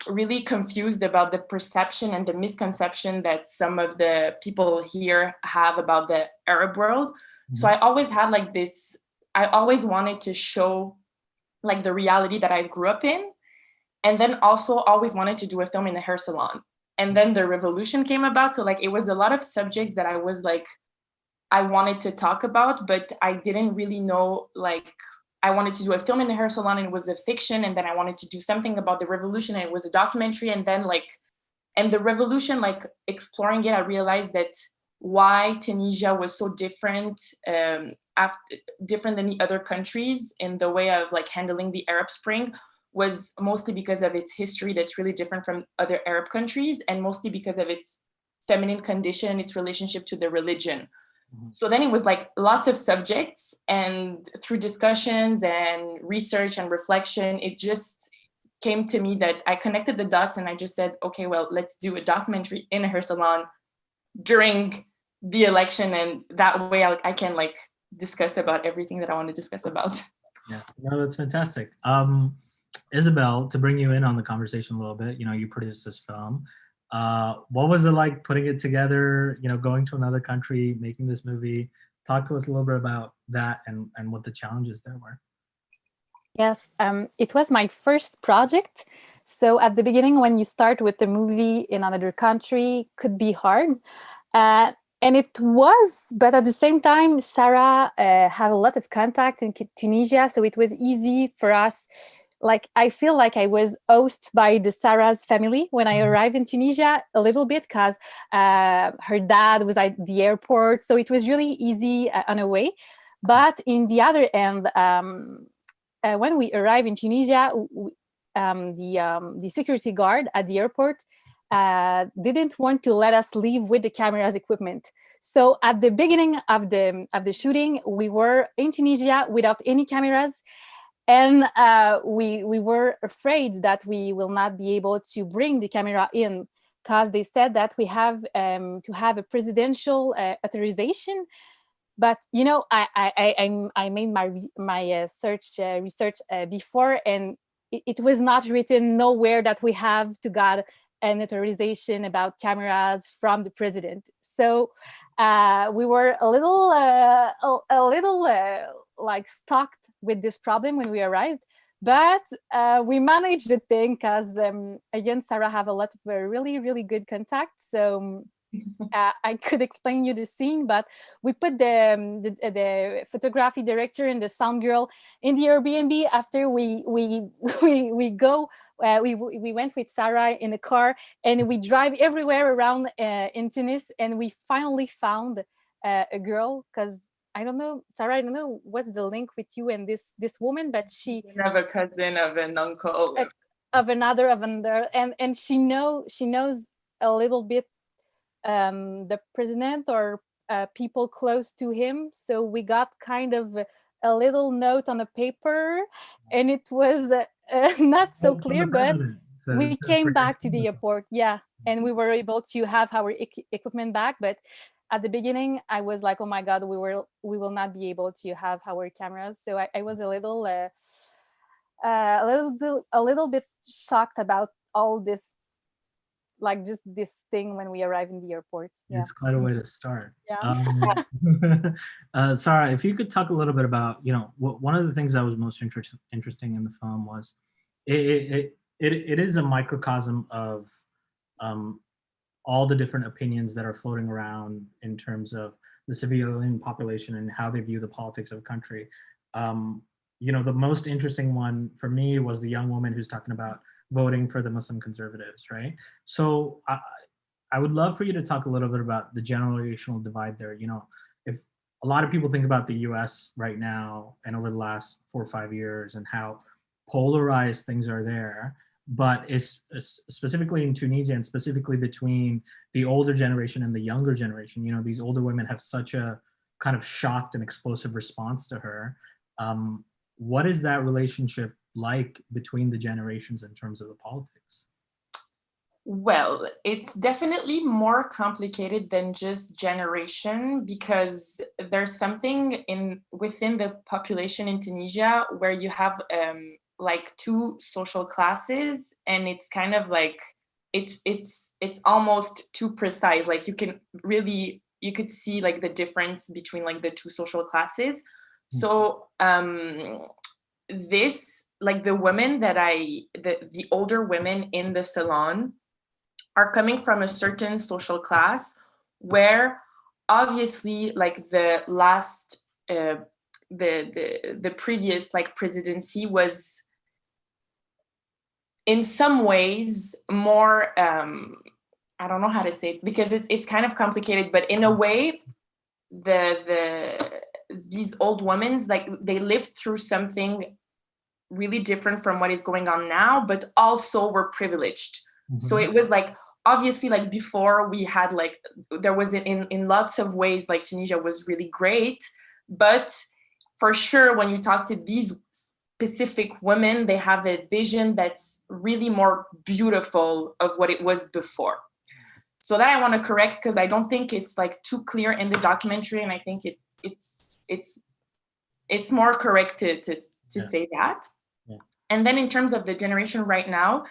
really confused about the perception and the misconception that some of the people here have about the Arab world. Mm-hmm. So I always had like this, I always wanted to show like the reality that I grew up in. And then also always wanted to do a film in a hair salon. And then the revolution came about. So like, it was a lot of subjects that I was like, I wanted to talk about, but I didn't really know, like, I wanted to do a film in the hair salon and it was a fiction. And then I wanted to do something about the revolution and it was a documentary. And then like, and the revolution, like exploring it, I realized that why Tunisia was so different, different than the other countries in the way of like handling the Arab Spring was mostly because of its history that's really different from other Arab countries, and mostly because of its feminine condition, its relationship to the religion. Mm-hmm. So then it was like lots of subjects, and through discussions and research and reflection, it just came to me that I connected the dots and I just said, okay, well, let's do a documentary in a hair salon during the election. And that way I can like discuss about everything that I want to discuss about. Yeah, no, that's fantastic. Isabel, to bring you in on the conversation a little bit, you know, you produced this film. What was it like putting it together, you know, going to another country, making this movie? Talk to us a little bit about that and what the challenges there were. Yes, it was my first project. So at the beginning, when you start with the movie in another country, could be hard. And it was, but at the same time, Sarah had a lot of contact in Tunisia. So it was easy for us. Like, I feel like I was hosted by the Sarah's family when I arrived in Tunisia a little bit because her dad was at the airport. So it was really easy on a way. But in the other end, when we arrived in Tunisia, the security guard at the airport didn't want to let us leave with the camera's equipment. So at the beginning of the shooting, we were in Tunisia without any cameras. And we were afraid that we will not be able to bring the camera in because they said that we have to have a presidential authorization. But you know, I made my research before, and it was not written nowhere that we have to get an authorization about cameras from the president. So we were a little like stuck with this problem when we arrived, but we managed the thing because again, Sarah have a lot of really good contacts. So I could explain you the scene, but we put the photography director and the sound girl in the Airbnb after we went with Sarah in the car and we drive everywhere around in Tunis, and we finally found a girl because I don't know, Sarah, I don't know what's the link with you and this woman, but she have a cousin of an uncle of another, and she knows a little bit the president or people close to him. So we got kind of a little note on a paper, and it was not so clear, but we came back to the airport, and we were able to have our equipment back. But at the beginning, I was like, oh my God, we will not be able to have our cameras. So I was a little bit shocked about all this, like just this thing when we arrived in the airport. It's quite a way to start. Yeah. Sarah, if you could talk a little bit about, one of the things that was most interesting in the film was it is a microcosm of all the different opinions that are floating around in terms of the civilian population and how they view the politics of the country. The most interesting one for me was the young woman who's talking about voting for the Muslim conservatives, right? So I would love for you to talk a little bit about the generational divide there. If a lot of people think about the US right now and over the last 4 or 5 years and how polarized things are there, but it's specifically in Tunisia and specifically between the older generation and the younger generation, these older women have such a kind of shocked and explosive response to her. What is that relationship like between the generations in terms of the politics? Well, it's definitely more complicated than just generation, because there's something within the population in Tunisia where you have like 2 social classes, and it's kind of like it's almost too precise. Like you could see like the difference between like the 2 social classes. So this, like the women that the older women in the salon are coming from a certain social class where obviously like the last the previous like presidency was in some ways more I don't know how to say it because it's kind of complicated, but in a way these old women, like they lived through something really different from what is going on now, but also were privileged. So it was like obviously like before we had like there was in lots of ways like Tunisia was really great, but for sure when you talk to these specific women, they have a vision that's really more beautiful of what it was before. So that I want to correct because I don't think it's like too clear in the documentary, and I think it's more correct to say that. And then in terms of the generation right now,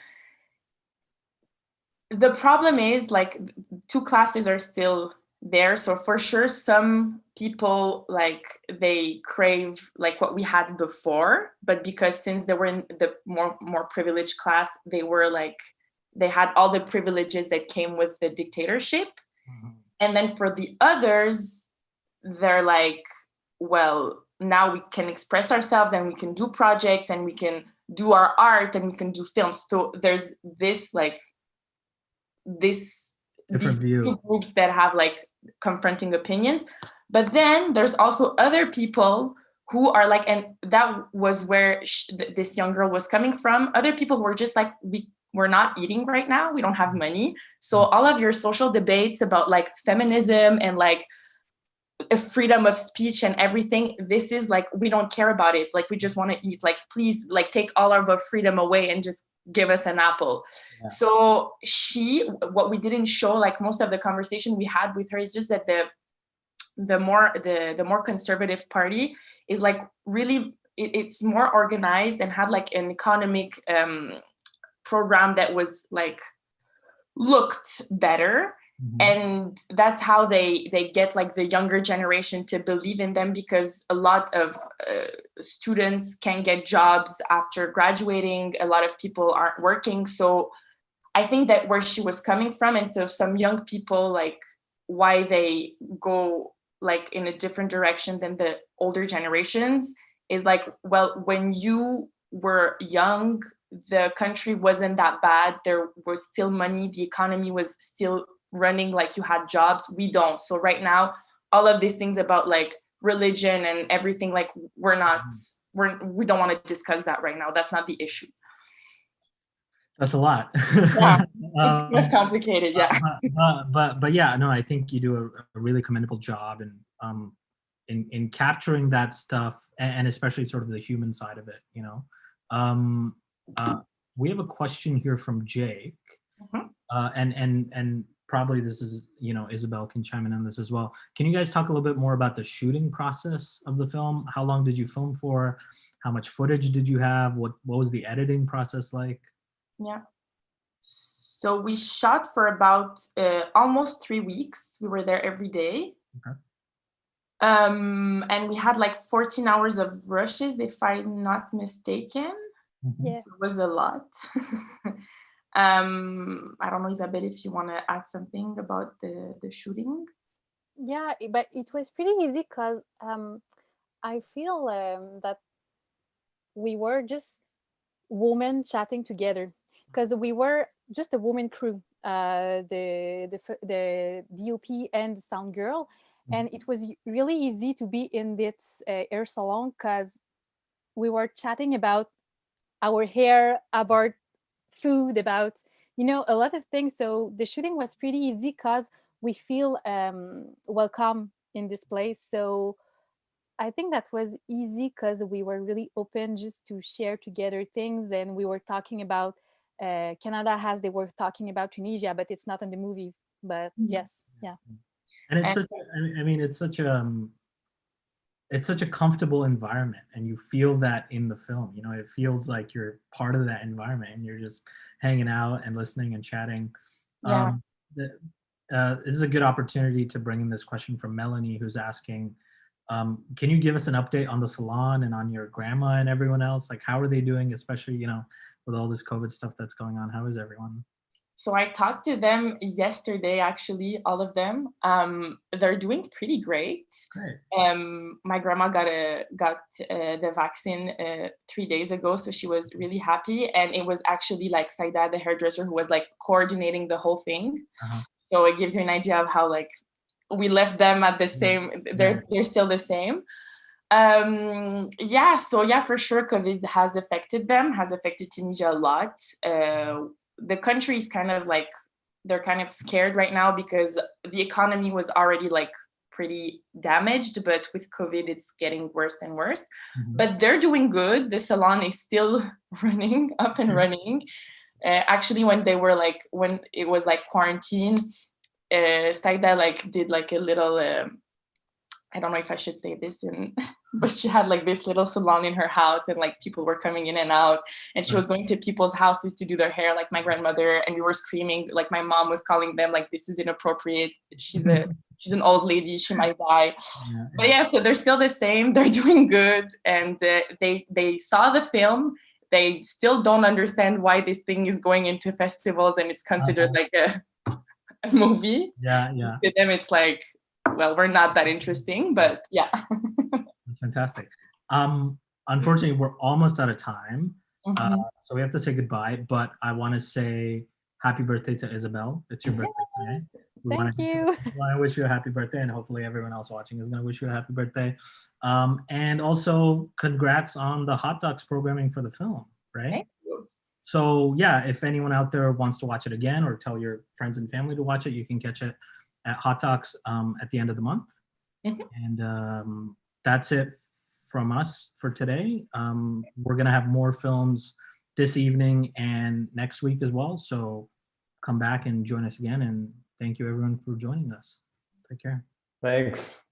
the problem is like 2 classes are still there. So for sure, some people like they crave like what we had before, but because since they were in the more privileged class, they had all the privileges that came with the dictatorship. And then for the others, they're like, well, now we can express ourselves and we can do projects and we can do our art and we can do films. So there's this like these 2 groups that have like confronting opinions. But then there's also other people who are like, and that was where this young girl was coming from. Other people who were just like, we're not eating right now. We don't have money. So all of your social debates about like feminism and like a freedom of speech and everything, this is like, we don't care about it. Like, we just want to eat. Like, please, like, take all of our freedom away and just give us an apple. Yeah. So what we didn't show, like most of the conversation we had with her is just that the more conservative party is like really, it's more organized and had like an economic program that was like looked better. Mm-hmm. And that's how they get like the younger generation to believe in them, because a lot of students can get jobs after graduating. A lot of people aren't working. So I think that where she was coming from, and so some young people, like why they go like in a different direction than the older generations is like, well, when you were young, the country wasn't that bad. There was still money. The economy was still running, like you had jobs. We don't. So right now, all of these things about like religion and everything. Like we don't want to discuss that right now. That's not the issue. That's a lot. Yeah, it's kind of complicated. Yeah. But yeah, no, I think you do a really commendable job in capturing that stuff, and especially sort of the human side of it. You know, we have a question here from Jake, and probably this is, you know, Isabel can chime in on this as well. Can you guys talk a little bit more about the shooting process of the film? How long did you film for? How much footage did you have? What was the editing process like? Yeah. So we shot for about almost 3 weeks. We were there every day. Okay. And we had like 14 hours of rushes, if I'm not mistaken. Yeah. So it was a lot. I don't know, Isabelle, if you want to add something about the shooting. Yeah, but it was pretty easy because I feel that we were just women chatting together, because we were just a woman crew, the DOP and the sound girl, and it was really easy to be in this hair salon because we were chatting about our hair, about food, about, you know, a lot of things. So the shooting was pretty easy because we feel welcome in this place. So I think that was easy because we were really open just to share together things, and we were talking about Canada as they were talking about Tunisia, but it's not in the movie. But yes, yeah. And it's such I mean, it's such a comfortable environment, and you feel that in the film. You know, it feels like you're part of that environment, and you're just hanging out and listening and chatting. Yeah. This is a good opportunity to bring in this question from Melanie, who's asking, can you give us an update on the salon and on your grandma and everyone else? Like, how are they doing, especially, you know, with all this COVID stuff that's going on? How is everyone? So I talked to them yesterday, actually, all of them. They're doing pretty great. Great. My grandma got the vaccine 3 days ago, so she was really happy. And it was actually like Saida, the hairdresser, who was like coordinating the whole thing. So it gives you an idea of how like we left them at the same, they're still the same. Yeah, so yeah, for sure, COVID has affected them, has affected Tunisia a lot. The country is kind of like, they're kind of scared right now because the economy was already like pretty damaged, but with COVID, it's getting worse and worse. But they're doing good. The salon is still running, up and running. Actually, when it was like quarantine, Saida like did like a little, I don't know if I should say this, but she had like this little salon in her house, and like people were coming in and out, and she was going to people's houses to do their hair, like my grandmother, and we were screaming, like my mom was calling them like, this is inappropriate. She's an old lady, she might die. But yeah, so they're still the same. They're doing good, and they saw the film. They still don't understand why this thing is going into festivals and it's considered like a movie. Yeah. To them, it's like, well, we're not that interesting, but yeah. That's fantastic. Unfortunately, we're almost out of time, so we have to say goodbye. But I want to say happy birthday to Isabel. It's your birthday today. Thank you. We want to wish you a happy birthday, and hopefully everyone else watching is going to wish you a happy birthday. And also, congrats on the hot docs programming for the film, right? Thank you. So yeah, if anyone out there wants to watch it again or tell your friends and family to watch it, you can catch it at Hot Docs at the end of the month. And that's it from us for today. We're gonna have more films this evening and next week as well. So come back and join us again. And thank you everyone for joining us. Take care. Thanks.